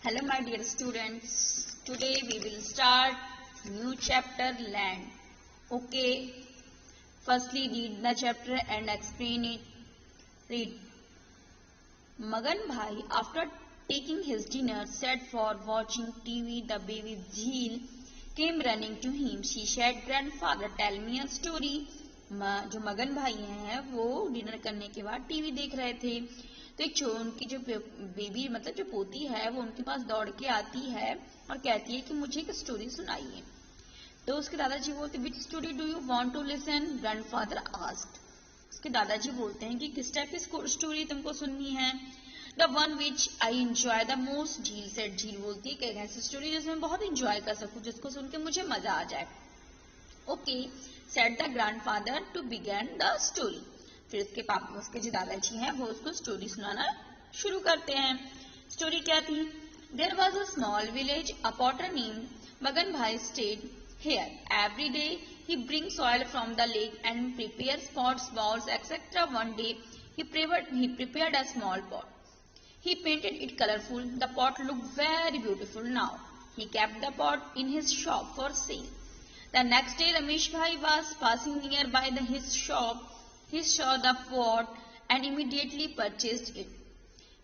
Hello my dear students, today we will start new chapter land. Okay, firstly read the chapter and explain it. Read. Magan Bhai, after taking his dinner, sat for watching TV. The baby Jheel came running to him. She said, "Grandfather, tell me a story." जो मगन भाई हैं वो dinner करने के बाद TV देख रहे थे, तो एक उनकी जो बेबी मतलब जो पोती है वो उनके पास दौड़ के आती है और कहती है कि मुझे एक स्टोरी सुनाइए। तो उसके दादाजी बोलते, "which story do you want to listen?" Grandfather asked. उसके दादाजी बोलते हैं कि किस टाइप की स्टोरी तुमको सुननी है। The one which I enjoy the most, झील सेड। झील बोलती है कि ऐसी स्टोरी जिसमें बहुत इंजॉय कर सकूं, जिसको सुन के मुझे मजा आ जाए। Okay said the grandfather to begin the story. फिर उसके पापा, उसके जो दादाजी हैं वो उसको स्टोरी सुनाना शुरू करते हैं। स्टोरी क्या थी? There was a small village, a potter named Magan bhai stayed here every day. He brings soil from the lake and prepares pots, balls, etc. One day, he prepared a small pot. He painted it colorful. The pot looked very beautiful now. He kept the pot in his shop for sale. The next day, Ramesh Bhai was passing nearby his shop. He saw the pot and immediately purchased it.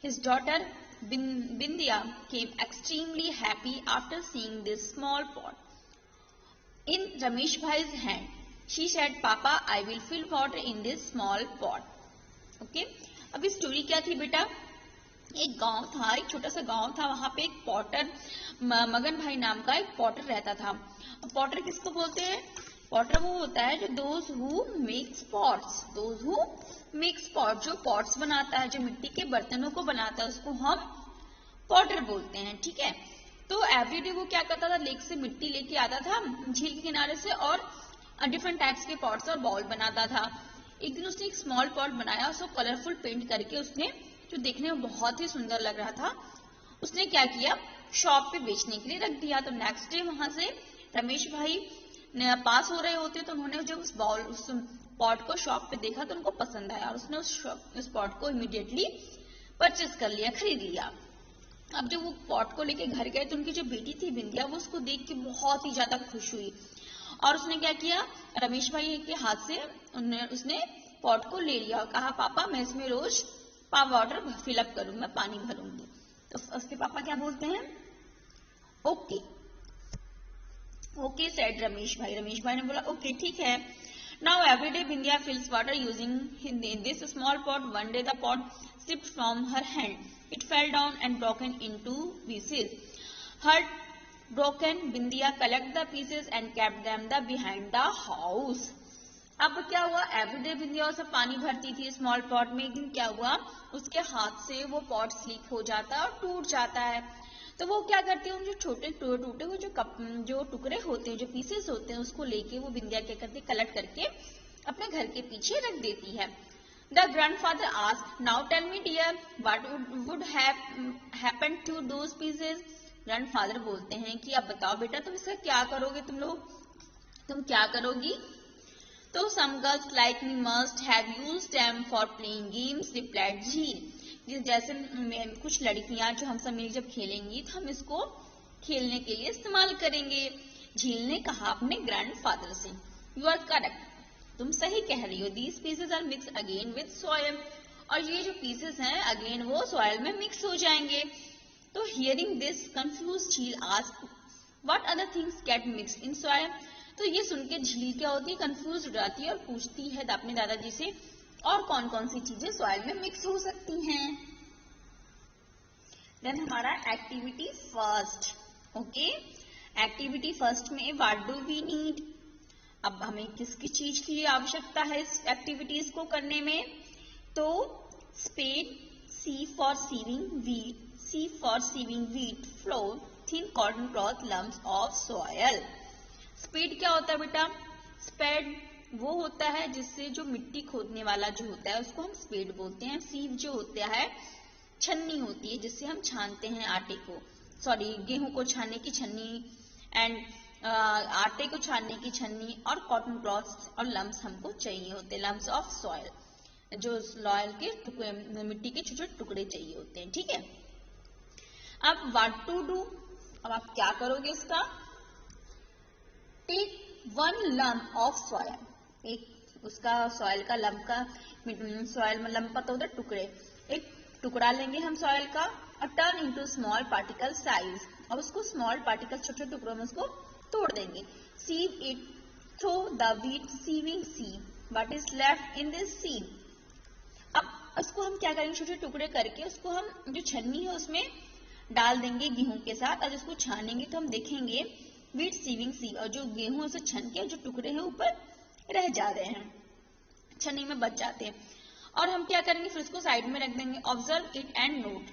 His daughter Bindya came extremely happy after seeing this small pot in Ramesh Bhai's hand. She said, "Papa, I will fill water in this small pot." Okay? अभी story क्या थी बेटा? एक गांव था, एक छोटा सा गांव था, वहां पे एक पॉटर मगन भाई नाम का एक पॉटर रहता था। पॉटर किसको बोलते हैं? पॉटर वो होता है जो दोज हु मेक्स पॉट्स, जो पॉट्स बनाता है, जो मिट्टी के बर्तनों को बनाता है, उसको हम पॉटर बोलते हैं। ठीक है, तो एवरीडे वो क्या करता था, लेक से मिट्टी लेके आता था झील के किनारे से और डिफरेंट टाइप्स के पॉट्स और बाउल बनाता था। एक दिन उसने एक स्मॉल पॉट बनाया, उसको कलरफुल पेंट करके उसने, जो देखने में बहुत ही सुंदर लग रहा था, उसने क्या किया, शॉप पे बेचने के लिए रख दिया। तो नेक्स्ट डे वहां से रमेश भाई पास हो रहे होते, तो उन्होंने जब उस पॉट को शॉप पे देखा तो उनको पसंद आया और उसने उस पॉट को इमीडिएटली परचेज कर लिया, खरीद लिया। अब जब वो पॉट को लेके घर गए तो उनकी जो बेटी थी बिंदिया, वो उसको देख के बहुत ही ज्यादा खुश हुई और उसने क्या किया, रमेश भाई के हाथ से उसने पॉट को ले लिया और कहा, "पापा, मैं इसमें रोज वाटर फिलअप करूंगा, मैं पानी भरूंगी।" तो उसके पापा क्या बोलते हैं? ओके ओके सेड रमेश भाई। रमेश भाई ने बोला ओके ठीक है। Now every day Bindiya fills water using this small pot. One day the pot slipped from her hand. It fell down and broken into pieces. Heartbroken, Bindiya collected the pieces and kept them behind the house. अब क्या हुआ, everyday बिंदिया से पानी भरती थी small pot में। एक दिन क्या हुआ, उसके हाथ से वो पॉट स्लिप हो जाता है और टूट जाता है। तो वो क्या करती है, उन जो छोटे टूटे हुए जो टुकड़े होते हैं, जो पीसेस होते हैं, उसको लेके वो बिंदिया क्या करती है, कलेक्ट करके अपने घर के पीछे रख देती है। The grandfather asked, "Now tell me, dear, what would have happened to those pieces?" Grandfather बोलते हैं कि अब बताओ बेटा, तुम इसका क्या करोगे, तुम क्या करोगी? तो some girls like me must have used them for playing games, replied झील। जैसे कुछ लड़कियां जो हम सब मिल जब खेलेंगी तो हम इसको खेलने के लिए इस्तेमाल करेंगे। झील ने कहा अपने ग्रैंडफादर से, "You are correct, तुम सही कह रही हो। These pieces are mixed again with soil." और ये जो pieces हैं अगेन वो soil में मिक्स हो जाएंगे। तो hearing this confused झील asked, "What other things get mixed in soil?" तो ये सुन के झील क्या होती है, कंफ्यूज हो जाती है और पूछती है अपने दादाजी से, और कौन कौन सी चीजें सॉइल में मिक्स हो सकती हैं। देन हमारा activity first. Okay, activity first में व्हाट डू वी नीड। अब हमें किस किस चीज की आवश्यकता है इस एक्टिविटीज को करने में? तो spade, sieve for sieving wheat, flour, thin cotton cloth, lumps of soil. Spade क्या होता है बेटा? स्पेड वो होता है जिससे जो मिट्टी खोदने वाला जो होता है उसको हम स्पेड बोलते हैं। सीव जो होता है छन्नी होती है जिससे हम छानते हैं आटे को, गेहूं को छानने की छन्नी, एंड आटे को छानने की छन्नी, और कॉटन क्लॉथ और लम्प्स हमको चाहिए होते हैं, लम्प्स ऑफ सॉइल, जो सॉइल के मिट्टी के छोटे छोटे टुकड़े चाहिए होते हैं। ठीक है, अब व्हाट टू डू, अब आप क्या करोगे इसका, टेक 1 lump ऑफ सॉयल, एक उसका सॉयल का लंप का, सॉयल में लंप का होता है टुकड़े, एक टुकड़ा लेंगे हम सॉयल का और turn into small particle size, अब उसको स्मॉल पार्टिकल छोटे छोटे टुकड़ों में उसको तोड़ देंगे, sieve it through the wheat sieving sieve, what is left in this sieve. अब उसको हम क्या करेंगे, छोटे टुकड़े करके उसको हम जो छन्नी है उसमें डाल देंगे गेहूं के साथ, और इसको छानेंगे तो हम देखेंगे वीट सीविंग सीव, और जो गेहूं से छन के जो टुकड़े हैं ऊपर रह जा रहे हैं, छन्नी में बच जाते हैं, और हम क्या करेंगे फिर उसको साइड में रख देंगे, ऑब्जर्व इट एंड नोट,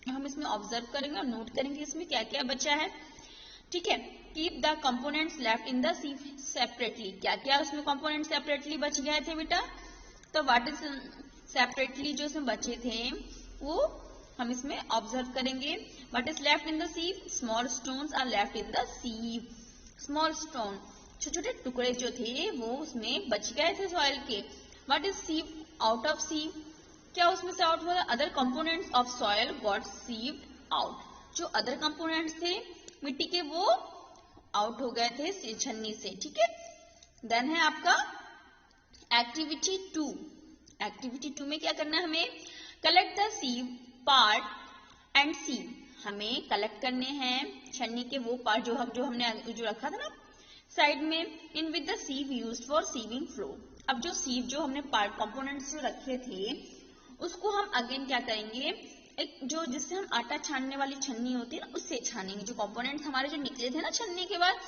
हम इसमें ऑब्जर्व करेंगे और नोट करेंगे इसमें क्या क्या बचा है, ठीक है। Keep the components left in the sieve separately, क्या क्या उसमें कंपोनेंट सेपरेटली बच गए थे बेटा, तो व्हाट इज सेपरेटली जो इसमें बचे थे वो हम इसमें ऑब्जर्व करेंगे, what is left in the sieve, small stones are left in the sieve, small stone छोटे छोटे टुकड़े जो थे वो उसमें बच गए थे सॉइल के, what is sieve out of sieve, क्या उसमें से आउट हुआ, other components of soil got sieved out, जो अदर कंपोनेंट्स थे मिट्टी के वो आउट हो गए थे छन्नी से, ठीक है। देन है आपका एक्टिविटी 2, एक्टिविटी 2 में क्या करना है हमें, collect the sieve part and sieve, हमें कलेक्ट करने हैं छन्नी के वो पार्ट जो हमने जो रखा था ना साइड में, in with the sieve used for sieving flow, अब जो सीव जो हमने पार्ट कंपोनेंट्स जो रखे थे उसको हम अगेन क्या करेंगे, एक जो जिससे हम आटा छानने वाली छन्नी होती है ना उससे छानेंगे, जो कंपोनेंट्स हमारे जो निकले थे ना छन्नी के बाद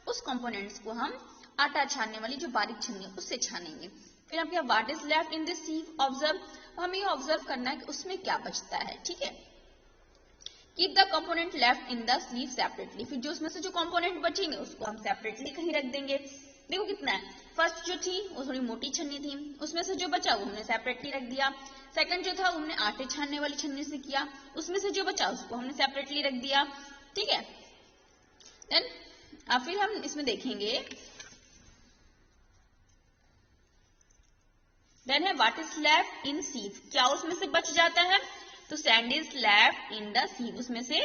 उस कंपोनेंट्स को हम आटा छानने वाली जो बारीक छन्नी उससे छानेंगे। फिर हम क्या, what is left in this sieve observe, हमें ऑब्जर्व करना है कि उसमें क्या बचता है, ठीक है। Keep the component left in the sieve separately, फिर जो उसमें से जो कंपोनेंट बचेंगे उसको हम सेपरेटली कहीं रख देंगे, देखो कितना है, फर्स्ट जो थी वो थोड़ी मोटी छन्नी थी, उसमें से जो बचा वो हमने सेपरेटली रख दिया, सेकंड जो था हमने आटे छानने वाली छन्नी से किया, उसमें से जो बचा उसको हमने सेपरेटली रख दिया, ठीक है। देन फिर हम इसमें देखेंगे, देन है व्हाट इज लेफ्ट इन सीव, क्या उसमें से बच जाता है, तो sand is left in the सीव, उसमें से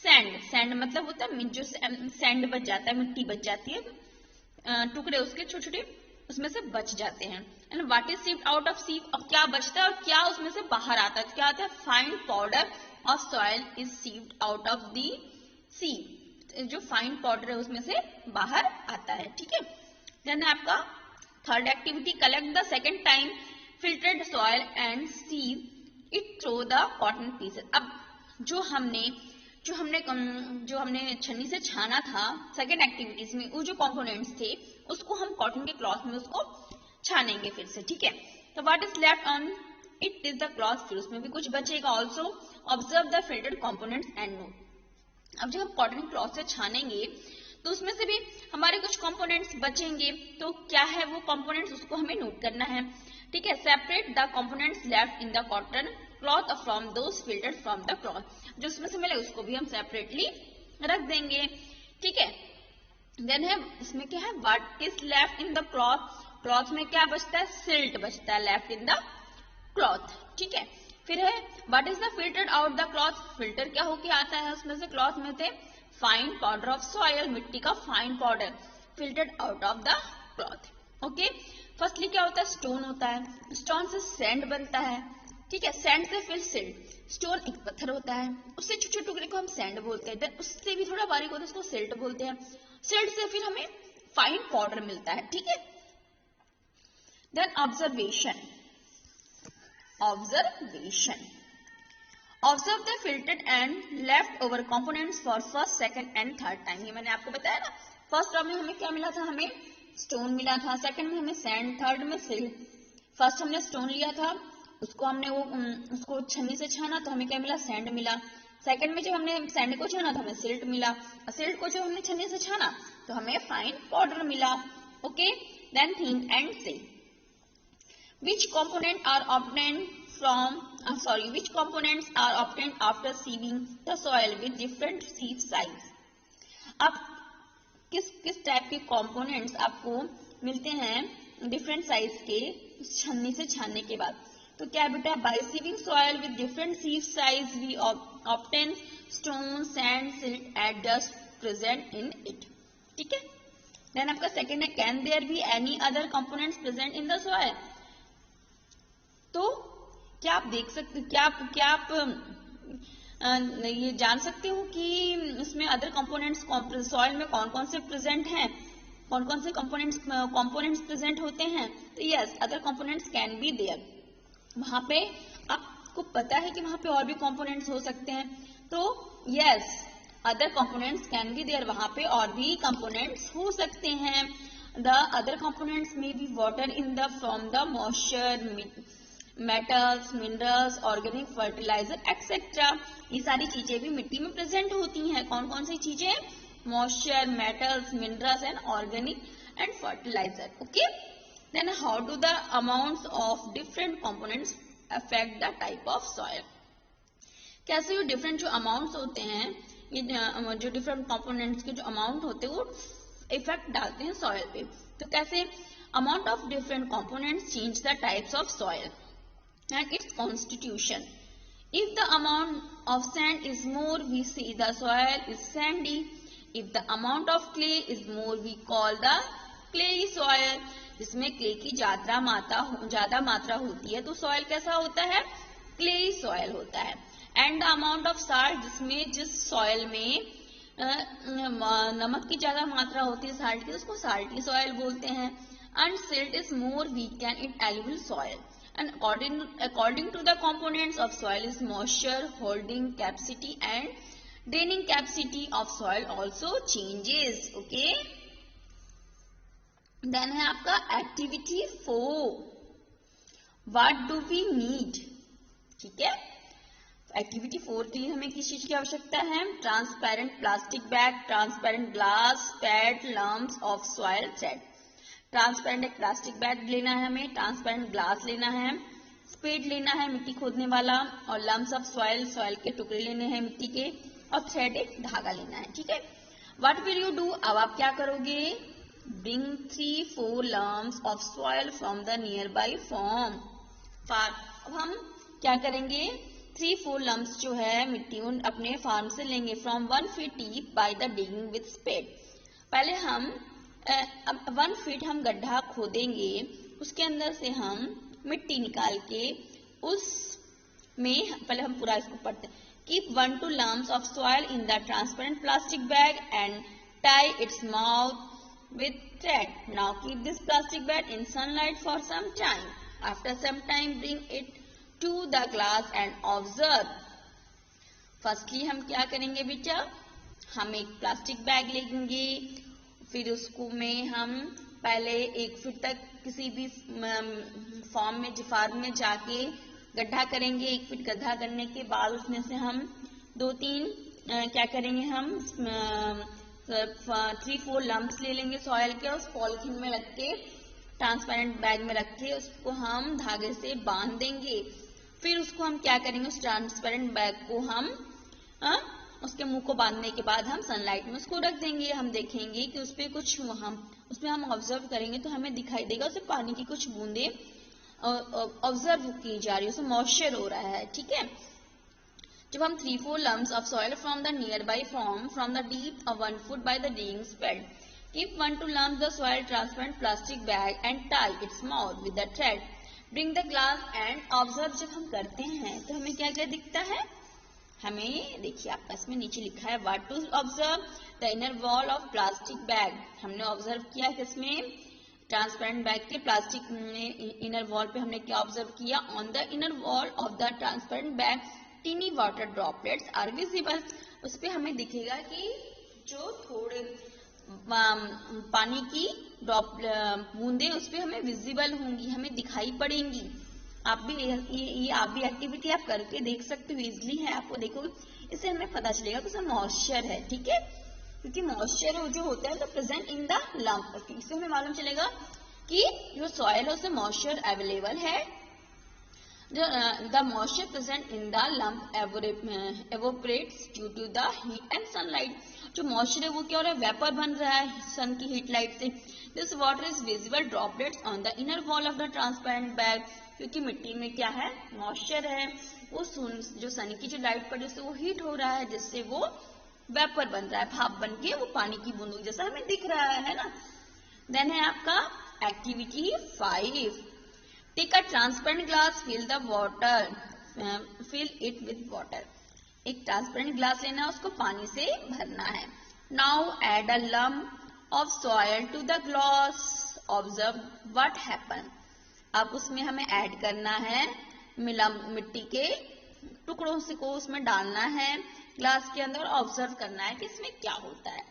सैंड, सैंड मतलब होता है जो सैंड बच जाता है, मिट्टी बच जाती है, टुकड़े उसके छोटे छोटे उसमें से बच जाते हैं। And what is sieved out of sieve, अब क्या बचता है और क्या उसमें से बाहर आता है, क्या आता है, fine powder of soil is sieved out of the sieve, जो फाइन पाउडर है उसमें से बाहर आता है, ठीक है। देन आपका third activity, collect the second time filtered soil and sieve it through the cotton pieces, अब जो हमने छन्नी से छाना था सेकेंड एक्टिविटीज में, वो जो कंपोनेंट्स थे उसको हम कॉटन के क्लॉथ में उसको छानेंगे फिर से, ठीक है। तो what is left on it is the cloth, फिर उसमें भी कुछ बचेगा, also observe the filtered components and note, अब जब हम कॉटन क्लॉथ से छानेंगे तो उसमें से भी हमारे कुछ कंपोनेंट्स बचेंगे, तो क्या है वो कंपोनेंट्स उसको हमें नोट करना है, ठीक है। Separate the components left in the cotton cloth from those filtered from the cloth, जो उसमें से मिले उसको भी हम सेपरेटली रख देंगे, ठीक है। देन है इसमें क्या है, what is left in the cloth, cloth में क्या बचता है, सिल्ट बचता है लेफ्ट इन द क्लॉथ, ठीक है। फिर है what is the filtered out the cloth, filter क्या होके आता है उसमें से क्लॉथ में से, फाइन पाउडर ऑफ सॉइल, मिट्टी का fine powder filtered out of the cloth, okay. Firstly क्या होता है, स्टोन होता है, स्टोन से सैंड बनता है, ठीक है, सैंड से फिर सिल्ट, स्टोन एक पत्थर होता है, उससे छोटे छोटे टुकड़े को हम सैंड बोलते हैं, देन उससे भी थोड़ा बारीक होता है उसको सिल्ट बोलते हैं, सिल्ट से फिर हमें फाइन पाउडर मिलता है, ठीक है। Then observation, observe the filtered and left over components for first second and third time, ये मैंने आपको बताया ना, फर्स्ट राउंड में हमें क्या मिला था, हमें स्टोन मिला था, सेकंड में हमें सैंड, थर्ड में सिल्ट। फर्स्ट हमने स्टोन लिया था, उसको हमने उसको छन्नी से छाना तो हमें क्या मिला, सैंड मिला। सेकंड में जब हमने सैंड को छाना तो हमें सिल्ट मिला, और सिल्ट को जब हमने छन्नी से छाना तो हमें फाइन पाउडर मिला, ओके। देन थिंक एंड से which components are obtained after sieving the soil with different sieve size, अब किस टाइप के कंपोनेंट्स आपको मिलते हैं डिफरेंट साइज के छन्नी से छानने के बाद, तो क्या बेटा, by sieving soil with different sieve size we obtain stone, sand, silt and dust present in it. ठीक है। देन आपका सेकेंड है can there be any other components present in the soil. तो क्या आप देख सकते, क्या आप ये जान सकते हो कि इसमें अदर कंपोनेंट्स सॉइल में कौन कौन से प्रेजेंट हैं, कौन कौन से कंपोनेंट्स प्रेजेंट होते हैं। तो yes, other components can be there. वहां पे आपको पता है कि वहां पे और भी कंपोनेंट्स हो सकते हैं, तो yes other components can be there, वहां पे और भी कंपोनेंट्स हो सकते हैं। द अदर कंपोनेंट्स में be water in the from the moisture, metals, minerals, organic fertiliser etcetera. ये सारी चीजें भी मिट्टी में प्रेजेंट होती हैं। कौन कौन सी चीजें? Moisture, metals, minerals and organic and fertiliser. Okay. Then how do the amounts of different components affect the type of soil. कैसे ये डिफरेंट जो अमाउंट्स होते हैं, ये जो डिफरेंट कंपोनेंट्स के जो अमाउंट होते हैं वो इफेक्ट डालते हैं सॉइल पे। तो कैसे? Amount of different components change the types of soil and its constitution. If the amount of sand is more, we say the soil is sandy. If the amount of clay is more, we call the clayey soil. जिसमें clay की ज्यादा मात्रा होती है तो soil कैसा होता है? क्लेई सॉइल होता है। And the amount of salt, जिस सॉइल में नमक की ज्यादा मात्रा होती है, साल्ट की, उसको साल्टी सॉइल बोलते हैं। And silt is more weak and it एल्यूबल soil. And according to the components of soil is moisture, holding capacity and draining capacity of soil also changes. Okay. Then है आपका activity 4. What do we need? ठीक है। Activity 4 के लिए हमें किस चीज की आवश्यकता है? Transparent plastic bag, transparent glass, pad, lumps of soil set. Transparent एक प्लास्टिक बैग लेना है हमें, ट्रांसपेरेंट ग्लास लेना है, स्पेड लेना है मिट्टी खोदने वाला, और लम्स ऑफ सॉइल के टुकड़े लेने हैं मिट्टी के, और थ्रेड एक धागा लेना है। ठीक है। What will you do? अब आप क्या करोगे? Bring 3-4 lumps of soil from the near by farm. अब हम क्या करेंगे? 3-4 लम्स जो है मिट्टी उन अपने फार्म से लेंगे। From 1 feet deep by the digging with spade. पहले हम 1 feet हम गड्ढा खोदेंगे, उसके अंदर से हम मिट्टी निकाल के उसमें पहले हम पूरा इसको पढ़ते हैं। Keep 1-2 lumps of soil in the transparent plastic bag and tie its mouth with thread. Now keep this plastic bag in sunlight for some time. After some time bring it to the glass and observe. Firstly हम क्या करेंगे बेटा? हम एक plastic bag लेंगे, फिर उसको में हम पहले 1 फीट तक किसी भी फार्म में जाके गड्ढा करेंगे। 1 फीट गड्ढा करने के बाद उसमें से हम 2-3 क्या करेंगे? हम 3-4 लम्प्स ले लेंगे सॉइल के, उस पॉलिथीन में रख के, ट्रांसपेरेंट बैग में रख के उसको हम धागे से बांध देंगे। फिर उसको हम क्या करेंगे? उस ट्रांसपेरेंट बैग को हम उसके मुंह को बांधने के बाद हम सनलाइट में उसको रख देंगे। हम देखेंगे कि उसमें हम ऑब्जर्व करेंगे तो हमें दिखाई देगा उसमें पानी की कुछ बूंदे ऑब्जर्व की जा रही है, उसमें मॉइस्चर हो रहा है। ठीक है। जब हम 3-4 lumps of soil from the nearby farm from the deep of 1 foot by the digging spade. Keep 1-2 lumps the soil transparent plastic bag and tie its mouth with the thread. Bring the glass and observe. जब हम करते हैं तो हमें क्या क्या दिखता है? हमें देखिए आपका इसमें नीचे लिखा है what to observe the inner wall of plastic bag. हमने ऑब्जर्व किया किसमें? ट्रांसपेरेंट बैग के प्लास्टिक इनर वॉल पे हमने क्या ऑब्जर्व किया? On the inner wall of the transparent bag tiny water droplets are visible. उस पे हमें दिखेगा कि जो थोड़े पानी की बूंदे उस पे हमें विजिबल होंगी, हमें दिखाई पड़ेंगी। आप भी एक्टिविटी आप करके देख सकते हो, इजिली है, आपको देखोगे इससे हमें पता चलेगा कि उसमें मॉइस्चर है। ठीक है। क्योंकि मॉइस्चर जो होता है तो प्रेजेंट इन द लम्प, इससे हमें मालूम चलेगा कि जो सॉइल है उसमें मॉइस्चर अवेलेबल है। The moisture present in the lump evaporates due to the heat and sunlight. जो मॉइस्चर है वो क्या हो रहा है? वेपर बन रहा है सन की हीट लाइट से। This water is visible droplets on the inner wall of the transparent bag. क्योंकि मिट्टी में क्या है? मॉइस्चर है। वो जो सन की जो लाइट पर जिससे वो हीट हो रहा है, जिससे वो वेपर बन रहा है, भाप बन के वो पानी की बूंदों जैसा हमें दिख रहा है ना। देन है आपका activity 5, take a transparent glass, fill the water, fill it with water. एक ट्रांसपेरेंट ग्लास लेना है, उसको पानी से भरना है। Now add a lump of soil to the glass, observe what happen. अब उसमें हमें ऐड करना है मिट्टी के टुकड़ों से को उसमें डालना है ग्लास के अंदर, ऑब्जर्व करना है कि इसमें क्या होता है।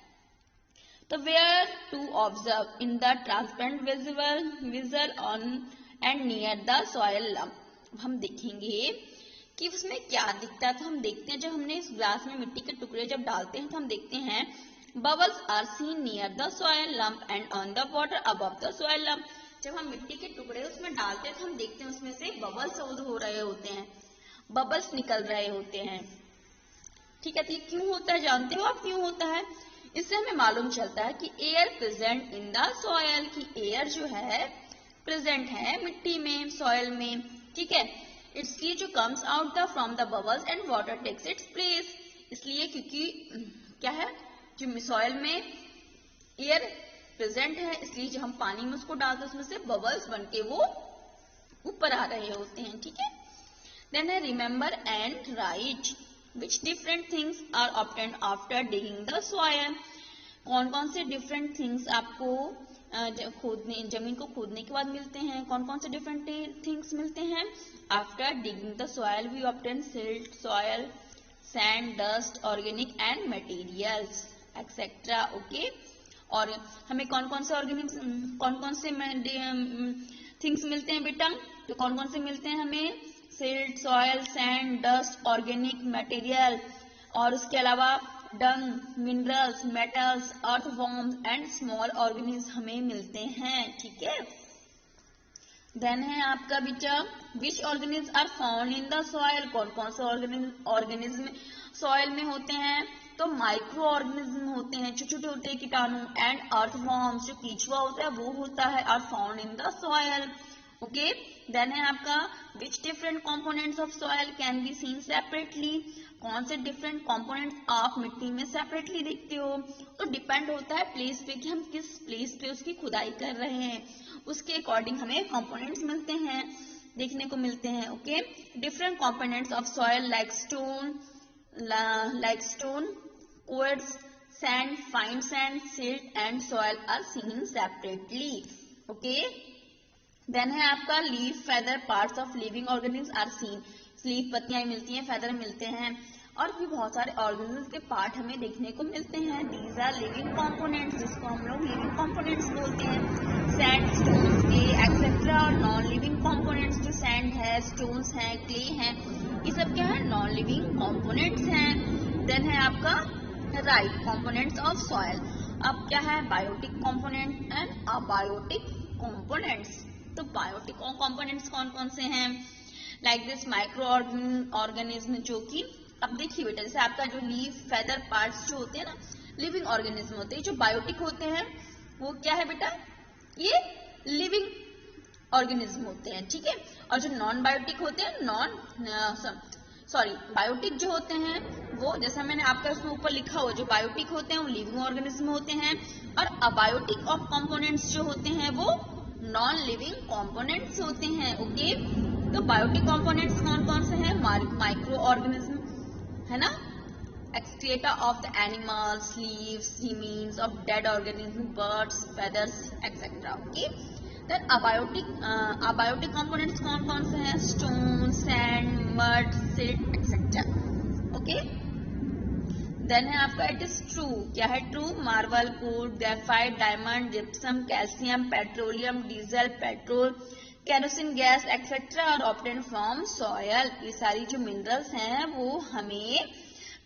तो where to observe in the transparent vessel on and near the soil lump. हम देखेंगे कि उसमें क्या दिखता है। तो हम देखते हैं, जब हमने इस ग्लास में मिट्टी के टुकड़े जब डालते हैं तो हम देखते हैं bubbles are seen near the soil lump and on the water above the soil lump. जब हम मिट्टी के टुकड़े उसमें डालते हैं तो हम देखते हैं उसमें से बबल्स हो रहे होते हैं, बबल्स निकल रहे होते हैं। ठीक है, तो ये क्यों होता है, जानते हो आप क्यों होता है? इससे हमें मालूम चलता है कि air present in the soil, की एयर जो है प्रेजेंट है मिट्टी में, सॉइल में। ठीक है, इसलिए जो comes out the from the bubbles and water takes its place. इसलिए क्योंकि क्या है, जो सॉइल में एयर प्रेजेंट है, इसलिए जब हम पानी में उसको डालते हैं उसमें से बबल्स बन के वो ऊपर आ रहे होते हैं। ठीक है, देन है remember and write which different things are obtained after digging the soil. कौन कौन से डिफरेंट थिंग्स आपको जमीन को खोदने के बाद मिलते हैं, कौन कौन से डिफरेंट थिंग्स मिलते हैं। After digging the soil we obtain silt, soil, sand, dust, organic and materials etcetera. Okay, और हमें कौन कौन से थिंग्स मिलते हैं बेटा? तो कौन कौन से मिलते हैं हमें? Silt, soil, sand, dust, organic material, और उसके अलावा dung, minerals, metals, earthworms and small organism हमें मिलते हैं। ठीक है, देन है आपका बेटा which organism are found in the soil. कौन कौन से ऑर्गेनिज्म सॉइल में होते हैं? तो माइक्रो ऑर्गेनिज्म होते हैं, छोटे छोटे होते हैं कीटाणु, एंड अर्थवॉर्म्स जो कीचुआ होता है वो होता है, are found in the soil. Okay, then है आपका which different components of soil can be seen separately. कौन से डिफरेंट कंपोनेंट्स आप मिट्टी में सेपरेटली देखते हो? तो डिपेंड होता है प्लेस पे कि हम किस प्लेस पे उसकी खुदाई कर रहे हैं, उसके अकॉर्डिंग हमें कंपोनेंट्स मिलते हैं, देखने को मिलते हैं। Okay, different components of soil like stone, quartz, sand, fine sand, silt and soil are seen separately. Okay, then है आपका leaf, feather, parts of living organisms are seen. Leaf पत्तियां मिलती हैं, फेदर मिलते हैं, और भी बहुत सारे ऑर्गेनिज्म के पार्ट हमें देखने को मिलते हैं। दीज आर लिविंग कंपोनेंट्स, जिसको हम लोग लिविंग कंपोनेंट्स बोलते हैं। सैंड, स्टोन्स, क्ले एक्सेट्रा और नॉन लिविंग कंपोनेंट्स, जो सैंड है, स्टोन्स हैं, क्ले हैं, ये सब क्या है? नॉन लिविंग कंपोनेंट्स हैं। देन है आपका राइट कंपोनेंट्स ऑफ सॉइल। अब क्या है? Biotic component and abiotic components. तो बायोटिक कंपोनेंट्स कौन कौन से हैं? लाइक दिस माइक्रो ऑर्गेनिज्म, जो कि अब देखिए बेटा, जैसे आपका जो लीफ, फेदर, पार्ट्स जो होते हैं ना, लिविंग ऑर्गेनिज्म होते हैं। जो बायोटिक होते हैं वो क्या है बेटा? ये लिविंग ऑर्गेनिज्म होते हैं। ठीक है, और जो नॉन बायोटिक होते हैं, बायोटिक जो होते हैं वो, जैसा मैंने आपका उसमें ऊपर लिखा हुआ, जो बायोटिक होते हैं वो लिविंग ऑर्गेनिज्म होते हैं, और अबायोटिक ऑफ कंपोनेंट्स जो होते हैं वो नॉन लिविंग कंपोनेंट्स होते हैं। ओके, तो बायोटिक कंपोनेंट्स कौन कौन से हैं? माइक्रो ऑर्गेनिज्म है ना, excreta of the animals, leaves, remains of dead organism, birds, feathers etcetera. Okay, then abiotic components कौन कौन से हैं? Stone, sand, mud, silt etcetera. Okay, then है आपका इट इज ट्रू। क्या है true? Marble, coal, graphite, diamond, gypsum, calcium, petroleum, diesel, petrol, kerosene gas etcetera और obtain from soil. ये सारी जो मिनरल्स हैं वो हमें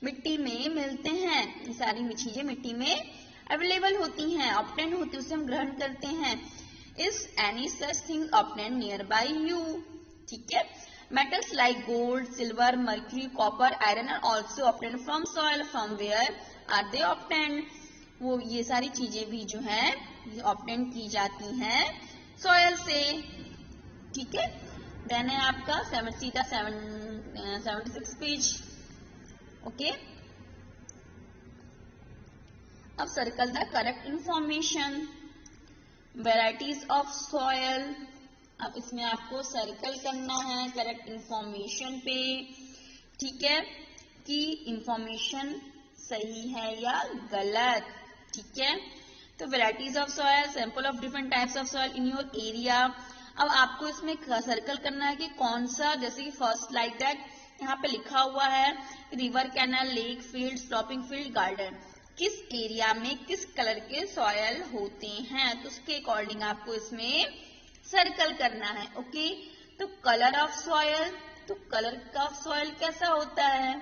मिट्टी में मिलते हैं। ये सारी चीजें मिट्टी में अवेलेबल होती हैं, ऑब्टेन होती है, उसे हम ग्रहण करते हैं। Is any such thing obtain near by you? ठीक है, metals like gold, silver, mercury, copper, iron are also obtain from soil. From where are they obtain? वो ये सारी चीजें भी जो है ऑब्टेन की जाती हैं सॉयल से। ठीक है, देन है आपका 7 76 पेज. ओके, अब circle the correct information. Varieties of soil. अब इसमें आपको सर्कल करना है करेक्ट इंफॉर्मेशन पे. ठीक है, कि इंफॉर्मेशन सही है या गलत. ठीक है, तो varieties of soil, sample of different types of soil in your area. अब आपको इसमें सर्कल करना है कि कौन सा, जैसे कि फर्स्ट लाइक दैट यहाँ पे लिखा हुआ है river, canal, lake, field, sloping field, garden. किस एरिया में किस कलर के सॉयल होते हैं, तो उसके अकॉर्डिंग आपको इसमें सर्कल करना है. ओके, तो कलर ऑफ सॉयल, तो कलर का सॉयल कैसा होता है,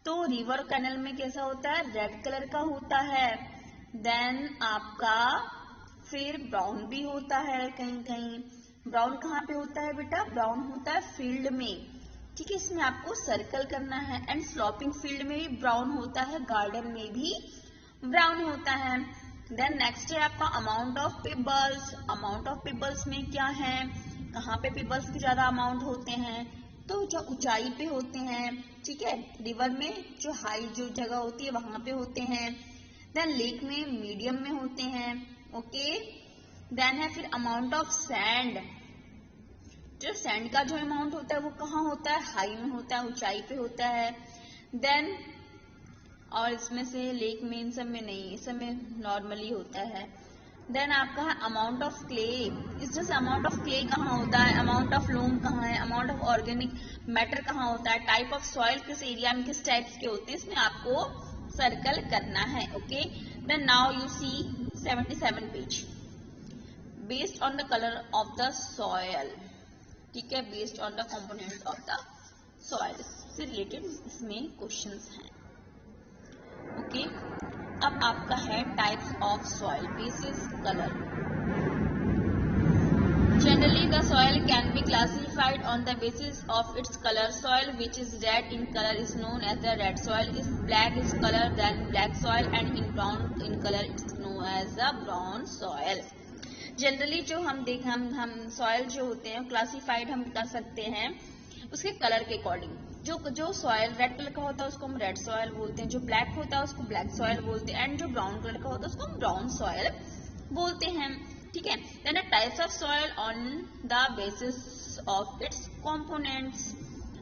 तो रिवर कैनल में कैसा होता है, रेड कलर का होता है. देन आपका फिर ब्राउन भी होता है कहीं कहीं. ब्राउन कहाँ पे होता है बेटा, ब्राउन होता है फील्ड में. ठीक है, इसमें आपको सर्कल करना है. एंड स्लॉपिंग फील्ड में भी ब्राउन होता है, गार्डन में भी ब्राउन होता है. देन नेक्स्ट है आपका अमाउंट ऑफ पिबल्स. अमाउंट ऑफ पिबल्स में क्या है, कहाँ पे पिबल्स के ज्यादा अमाउंट होते हैं, तो जो ऊंचाई पे होते हैं. ठीक है, रिवर में जो हाई जो जगह होती है वहां पे होते हैं. देन लेक में मीडियम में होते हैं. ओके, देन है फिर अमाउंट ऑफ सैंड. जो सैंड का जो अमाउंट होता है वो कहाँ होता है, हाई में होता है, ऊंचाई पे होता है. देन और इसमें से लेक में इन सब में नहीं, इस सब में नॉर्मली होता है. देन आपका है अमाउंट ऑफ क्ले. इस अमाउंट ऑफ क्ले कहाँ होता है, अमाउंट ऑफ लूम कहाँ है, अमाउंट ऑफ ऑर्गेनिक मैटर कहाँ होता है, टाइप ऑफ सॉइल किस एरिया में किस टाइप्स के होते हैं, इसमें आपको सर्कल करना है. Okay, then now you see 77 page. Based on the colour of the soil. ठीक है, based on the components of the soil से रिलेटेड इसमें क्वेश्चंस हैं. ओके, अब आपका है types of soil basis colour. Generally the soil can be classified on the basis of its colour. Soil which is red in colour is known as the red soil. Is black is colour then black soil and in brown in colour it's known as the brown soil. Generally जो हम soil जो होते हैं classified हम कर सकते हैं उसके कलर के अकॉर्डिंग. जो सॉइल रेड कलर का होता है उसको हम रेड सॉइल बोलते हैं, जो ब्लैक होता है उसको ब्लैक सॉइल बोलते हैं, एंड जो ब्राउन कलर का होता है उसको हम ब्राउन सॉइल बोलते हैं. ठीक है, then types of soil on the basis of its components.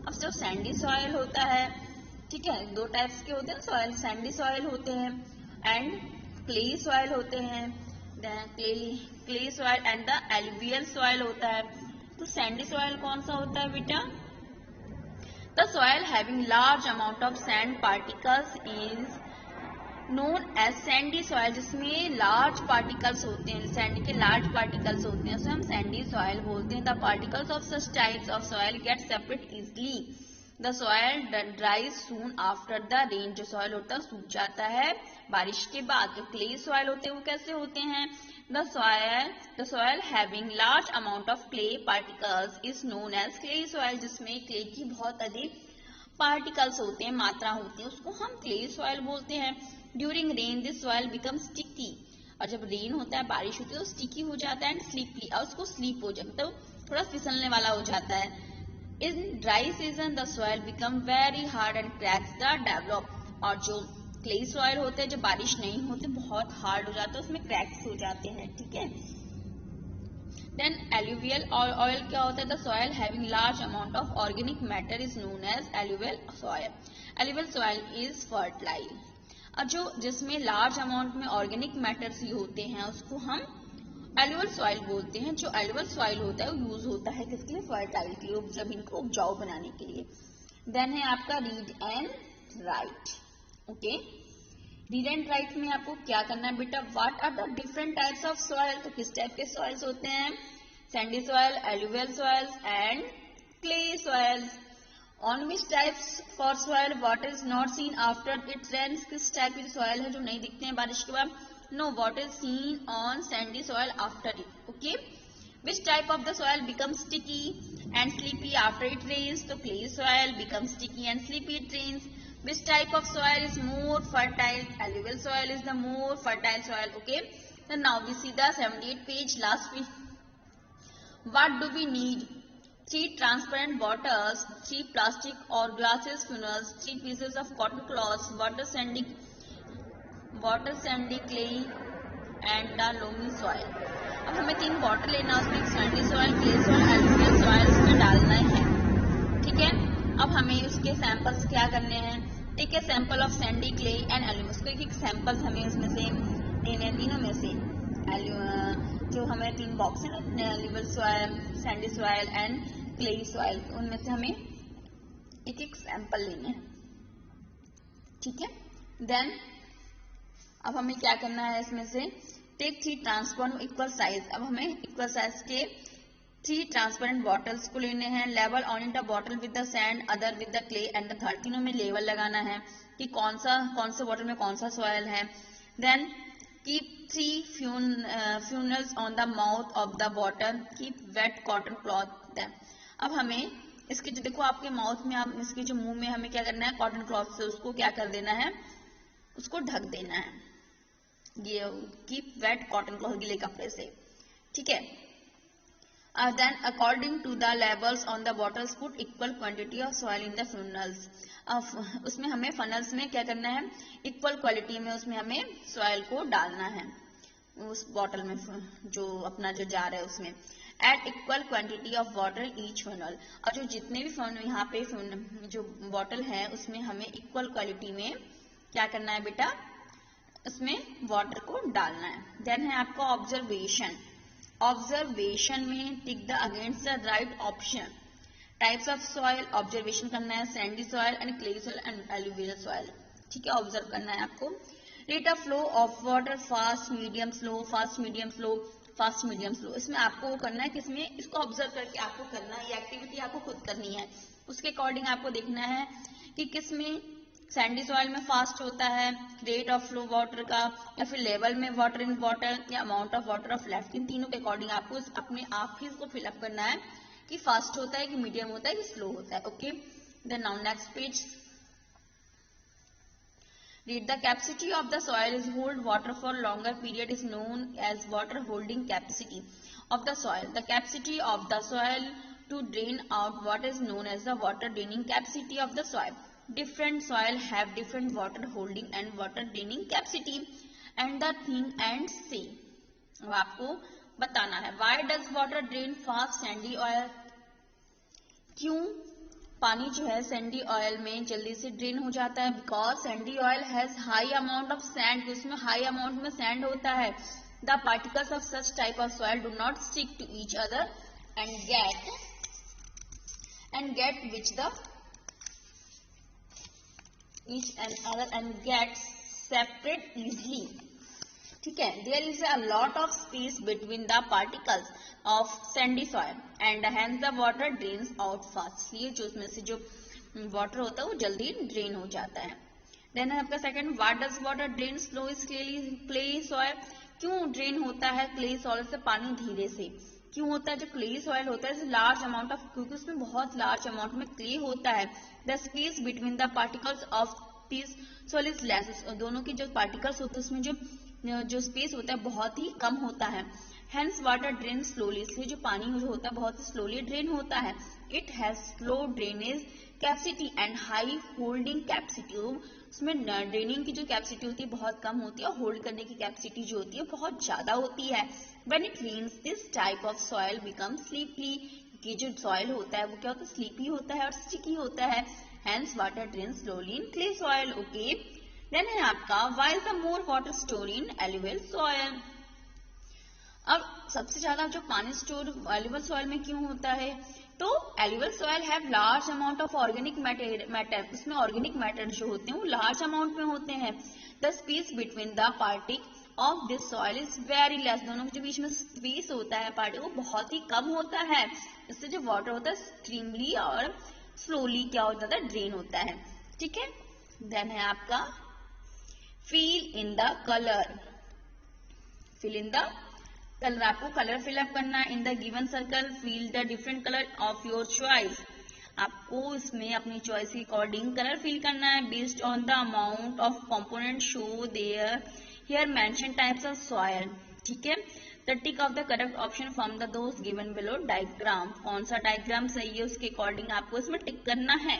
अब जो सैंडी सॉइल होता है, ठीक है, दो टाइप्स के होते हैं सॉइल, सैंडी सॉइल होते हैं एंड क्ले सॉइल होते हैं. Clay soil and the alluvial soil होता है. तो सैंडी सॉइल कौन सा होता है बेटा, the soil having large amount of sand particles is known as sandy soil. जिसमें large particles होते हैं, sand के large particles होते हैं, उसे हम sandy soil बोलते हैं. The particles of such types of soil get separate easily. The soil dries soon after the rain. जो soil होता है सूख जाता है बारिश के बाद. जो clay soil होते हैं वो कैसे होते हैं, the soil having large amount of clay particles is known as clay soil. जिसमें clay की बहुत अधिक particles होते हैं, मात्रा होती है, उसको हम clay soil बोलते हैं. During rain this soil becomes sticky. और जब रेन होता है, बारिश होती है तो स्टिकी हो जाता है एंड स्लीपी, और उसको स्लीप हो जाता है, मतलब थोड़ा फिसलने वाला हो जाता है. In dry season the soil become very hard and cracks the develop. और जो क्ले सॉइल होते हैं, जब बारिश नहीं होती बहुत हार्ड हो जाता है, उसमें क्रैक्स हो जाते हैं. ठीक है, देन एलुवियल ऑयल क्या होता है, the soil having large amount of organic matter is known as alluvial soil. Alluvial soil is fertile. और जो जिसमें लार्ज अमाउंट में ऑर्गेनिक मैटर्स होते हैं उसको हम एलुवियल सॉइल बोलते हैं. जो एलुवियल सॉइल होता है वो यूज होता है किसके लिए, फर्टाइल के लिए, जमीन को उपजाऊ बनाने के लिए. देन है आपका read and write. Okay, read and write में आपको क्या करना है बेटा, what are the different types of soil. तो किस टाइप के सॉइल्स होते हैं, sandy soil, alluvial soils and clay soils. On which types for soil what is not seen after it rains. किस टाइप की सॉइल है जो नहीं दिखते हैं बारिश के बाद, no what is seen on sandy soil after it. Okay, which type of the soil become sticky and sleepy after it rains. तो clay soil become sticky and sleepy it rains. Which type of soil is more fertile? Alluvial soil is the more fertile soil. Okay. Then now we see the 78 page last week. What do we need? 3 transparent bottles, 3 plastic or glasses funnels, 3 pieces of cotton cloths, water sandy clay and the loamy soil. अब हमें 3 bottle लेना है, उसमें Sandy soil, clay soil, aluminium soil उसमें डालना है। ठीक है, अब हमें उसके सैंपल्स क्या करने हैं? Take a sample of sandy, clay and aluminium. उसके एक सैंपल्स हमें उसमें से लेने हैं, तीनों में से। जो हमें 3 बॉक्स है ना, aluminium soil, Sandy soil and clay soil, उनमें से हमें एक एक सैंपल लेने हैं। ठीक है, देन अब हमें क्या करना है? इसमें से टेक 3 ट्रांसपेरेंट इक्वल साइज। अब हमें इक्वल साइज के 3 ट्रांसपेरेंट बॉटल्स को लेने हैं। Level on in the bottle with the sand, other with the clay and the third. तीनों में लेवल लगाना है कि कौन से बॉटल में कौन सा सॉयल है। Then keep 3 funnels on the mouth of the bottle, keep wet cotton cloth them। अब हमें इसके जो देखो आपके माउथ में, आप इसके जो मुंह में हमें क्या करना है? कॉटन क्लॉथ से उसको क्या कर देना है? उसको ढक देना है। ये कीप वेट कॉटन क्लॉथ, गीले कपड़े से। ठीक है, then according to the levels on the bottles put equal quantity of soil in the funnels. उसमें हमें फनल्स में क्या करना है? इक्वल क्वालिटी में उसमें हमें सॉइल को डालना है, उस बॉटल में जो अपना जो जार है उसमें। Add equal quantity of water each funnel. और जो जितने भी यहाँ पे जो बॉटल है उसमें हमें इक्वल क्वालिटी में क्या करना है बेटा? उसमें वाटर को डालना है। देन है आपका ऑब्जर्वेशन। ऑब्जर्वेशन में tick the against the right option. Types of soil observation करना है, Sandy soil and clay soil and alluvial soil. ठीक है, ऑब्जर्व करना है आपको। Rate of flow of water, fast, medium, slow, fast, medium, slow, fast, medium, slow. इसमें आपको करना है, किसमें? इसको ऑब्जर्व करके आपको करना है, ये एक्टिविटी आपको खुद करनी है। उसके अकॉर्डिंग आपको देखना है कि किसमें सैंडी सॉइल में फास्ट होता है, रेट ऑफ फ्लो वाटर का, या फिर लेवल में वाटर इन बॉटल, या amount of water of left. इन तीनों के अकॉर्डिंग आपको अपने आप ही इसको फिलअप करना है कि फास्ट होता है, कि मीडियम होता है, कि स्लो होता है। Okay, then now next page. Read the capacity of the soil is hold water for longer period is known as water holding capacity of the soil. The capacity of the soil to drain out what is known as the water draining capacity of the soil. Different soil have different water holding and water draining capacity and the thing and say. अब आपको बताना है why does water drain fast sandy oil? क्यों पानी जो है Sandy oil में जल्दी से ड्रेन हो जाता है? Because sandy soil has high amount of sand. उसमें हाई अमाउंट में सैंड होता है। The particles of such type of soil do not stick to each other and get which the each and other and get separate easily. ठीक है, there is a lot of space between the particles of sandy soil and hence the water drains out fast. ये जो उसमें से जो water होता है वो जल्दी ड्रेन हो जाता है। देन है आपका second, what does water drain slow is clay soil. क्यों ड्रेन होता है क्ले सॉइल से पानी धीरे से? क्यों होता है? जो क्ले सॉइल होता है लार्ज अमाउंट ऑफ, क्योंकि उसमें बहुत लार्ज अमाउंट में क्ले होता है। The space between the particles of this soil is less. दोनों के जो पार्टिकल्स होते हैं उसमें जो स्पेस होता है बहुत ही कम होता है। हेंस वाटर ड्रेन स्लोली, इसलिए जो पानी होता है बहुत ही स्लोली ड्रेन होता है। It has slow drainage capacity and high holding capacity. उसमें ड्रेनिंग की जो कैपेसिटी होती है बहुत कम होती है और होल्ड करने की कैपेसिटी जो होती है बहुत ज्यादा होती है। When it rains this type of soil become sleepy. ये जो सॉइल होता है वो क्या होता है? स्लीपी होता है और स्टिकी होता है। Hence water drain slowly in clay soil. Okay, then है आपका why is the more water store in alluvial soil. अब सबसे ज्यादा जो पानी स्टोर एलुवियल सॉइल में क्यों होता है? तो alluvial soil have large amount of organic matter. उसमें ऑर्गेनिक मैटर जो होते हैं वो लार्ज अमाउंट में होते हैं। The space between the particle of this soil is very less. दोनों के बीच में स्पेस होता है पार्टिक वो बहुत ही कम होता है। इससे जो वाटर होता है स्ट्रीमली और स्लोली क्या हो जाता है? ड्रेन होता है। ठीक है, देन है आपका fill in the colour. Fill in the colour, आपको कलर फिलअप करना है। In the given circle fill the different colour of your choice. आपको इसमें अपनी चॉइस के अकॉर्डिंग कलर फिल करना है based on the amount of component show their here mention types of soil. ठीक है, the tick of the correct option from the those given below diagram. कौन सा डायग्राम सही है उसके अकॉर्डिंग आपको इसमें टिक करना है।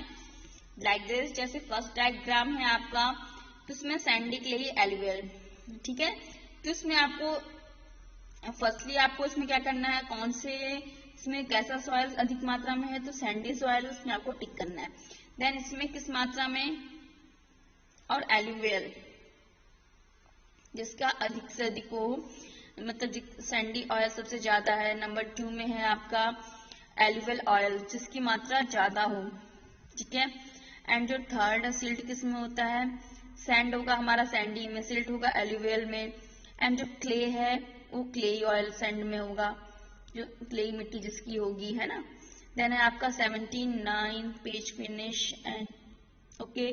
लाइक दिस, जैसे फर्स्ट डायग्राम है आपका, तो उसमें सैंडी क्ले एलुवियल, ठीक है। तो इसमें आपको फर्स्टली आपको इसमें क्या करना है, कौन से इसमें कैसा सॉइल अधिक मात्रा में है, तो सैंडी सॉइल, उसमें आपको टिक करना है। देन इसमें किस मात्रा में, और एलुवियल, जिसका अधिक से अधिक हो, मतलब सैंडी ऑयल सबसे ज्यादा है। नंबर 2 में है आपका एलुवियल ऑयल, जिसकी मात्रा ज्यादा हो, ठीक है। एंड जो थर्ड सिल्ट किस में होता है, सैंड होगा हमारा सैंडी में, सिल्ट होगा एलुवियल में, एंड जो क्ले है वो क्ले ऑयल सैंड में होगा, जो क्ले मिट्टी जिसकी होगी, है ना। देन है आपका 79 page finish and okay.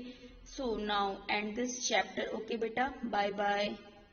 So now and this chapter. Okay बेटा, बाय बाय।